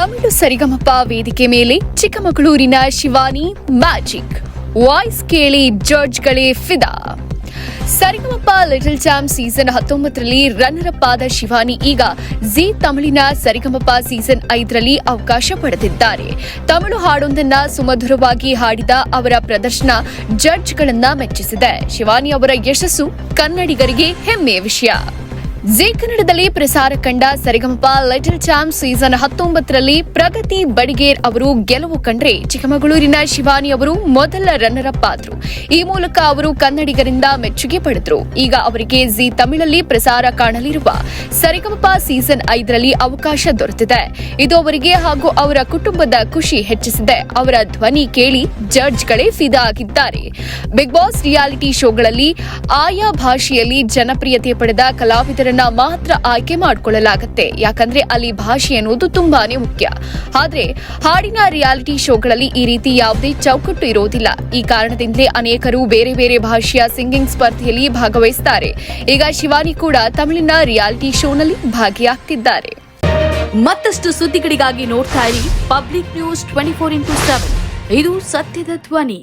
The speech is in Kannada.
ತಮಿಳು ಸರಿಗಮಪ ವೇದಿಕೆ ಮೇಲೆ ಚಿಕ್ಕಮಗಳೂರಿನ ಶಿವಾನಿ ಮ್ಯಾಜಿಕ್ ವಾಯ್ಸ್ ಕೇಳಿ ಜಡ್ಜ್ಗಳೇ ಫಿದಾ. ಸರಿಗಮಪ ಲಿಟಲ್ ಚಾಂಪ್ ಸೀಸನ್ 19ರಲ್ಲಿ ರನ್ನರ್ ಅಪ್ ಆದ ಶಿವಾನಿ ಈಗ ಜಿ ತಮಿಳಿನ ಸರಿಗಮಪ ಸೀಸನ್ 5ರಲ್ಲಿ ಅವಕಾಶ ಪಡೆದಿದ್ದಾರೆ. ತಮಿಳು ಹಾಡೊಂದನ್ನ ಸುಮಧುರವಾಗಿ ಹಾಡಿದ ಅವರ ಪ್ರದರ್ಶನ ಜಡ್ಜ್ಗಳನ್ನ ಮೆಚ್ಚಿಸಿದೆ. ಶಿವಾನಿ ಅವರ ಯಶಸ್ಸು ಕನ್ನಡಿಗರಿಗೆ ಹೆಮ್ಮೆಯ ವಿಷಯ. ಜಿ ಕನ್ನಡದಲ್ಲಿ ಪ್ರಸಾರ ಕಂಡ ಸರಿಗಮಪ ಲಿಟಲ್ ಚಾಂಪ್ ಸೀಸನ್ 19ರಲ್ಲಿ ಪ್ರಗತಿ ಬಡಿಗೇರ್ ಅವರು ಗೆಲುವು ಕಂಡ್ರೆ ಚಿಕ್ಕಮಗಳೂರಿನ ಶಿವಾನಿ ಅವರು ಮೊದಲ ರನ್ನರ್ ಅಪ್ ಆದ್ರು. ಈ ಮೂಲಕ ಅವರು ಕನ್ನಡಿಗರಿಂದ ಮೆಚ್ಚುಗೆ ಪಡೆದ್ರು. ಈಗ ಅವರಿಗೆ ಜಿ ತಮಿಳಲ್ಲಿ ಪ್ರಸಾರ ಕಾಣಲಿರುವ ಸರಿಗಮಪ ಸೀಸನ್ 5ರಲ್ಲಿ ಅವಕಾಶ ದೊರೆತಿದೆ. ಇದು ಅವರಿಗೆ ಹಾಗೂ ಅವರ ಕುಟುಂಬದ ಖುಷಿ ಹೆಚ್ಚಿಸಿದೆ. ಅವರ ಧ್ವನಿ ಕೇಳಿ ಜಡ್ಜ್ಗಳೇ ಫಿದಾ ಆಗಿದ್ದಾರೆ. ಬಿಗ್ ಬಾಸ್ ರಿಯಾಲಿಟಿ ಶೋಗಳಲ್ಲಿ ಆಯಾ ಭಾಷೆಯಲ್ಲಿ ಜನಪ್ರಿಯತೆ ಪಡೆದ ಕಲಾವಿದರ ಮಾತ್ರ ಆಯ್ಕೆ ಮಾಡಿಕೊಳ್ಳಲಾಗುತ್ತೆ. ಯಾಕಂದ್ರೆ ಅಲ್ಲಿ ಭಾಷೆ ಅನ್ನೋದು ತುಂಬಾನೇ ಮುಖ್ಯ. ಆದ್ರೆ ಹಾಡಿನ ರಿಯಾಲಿಟಿ ಶೋಗಳಲ್ಲಿ ಈ ರೀತಿ ಯಾವುದೇ ಚೌಕಟ್ಟು ಇರೋದಿಲ್ಲ. ಈ ಕಾರಣದಿಂದಲೇ ಅನೇಕರು ಬೇರೆ ಬೇರೆ ಭಾಷೆಯ ಸಿಂಗಿಂಗ್ ಸ್ಪರ್ಧೆಯಲ್ಲಿ ಭಾಗವಹಿಸುತ್ತಾರೆ. ಈಗ ಶಿವಾನಿ ಕೂಡ ತಮಿಳಿನ ರಿಯಾಲಿಟಿ ಶೋನಲ್ಲಿ ಭಾಗಿಯಾಗ್ತಿದ್ದಾರೆ. ಮತ್ತಷ್ಟು ಸುದ್ದಿಗಳಿಗಾಗಿ ನೋಡ್ತಾ ಇರಿ ಪಬ್ಲಿಕ್ ನ್ಯೂಸ್ 24x7. ಇದು ಸತ್ಯದ ಧ್ವನಿ.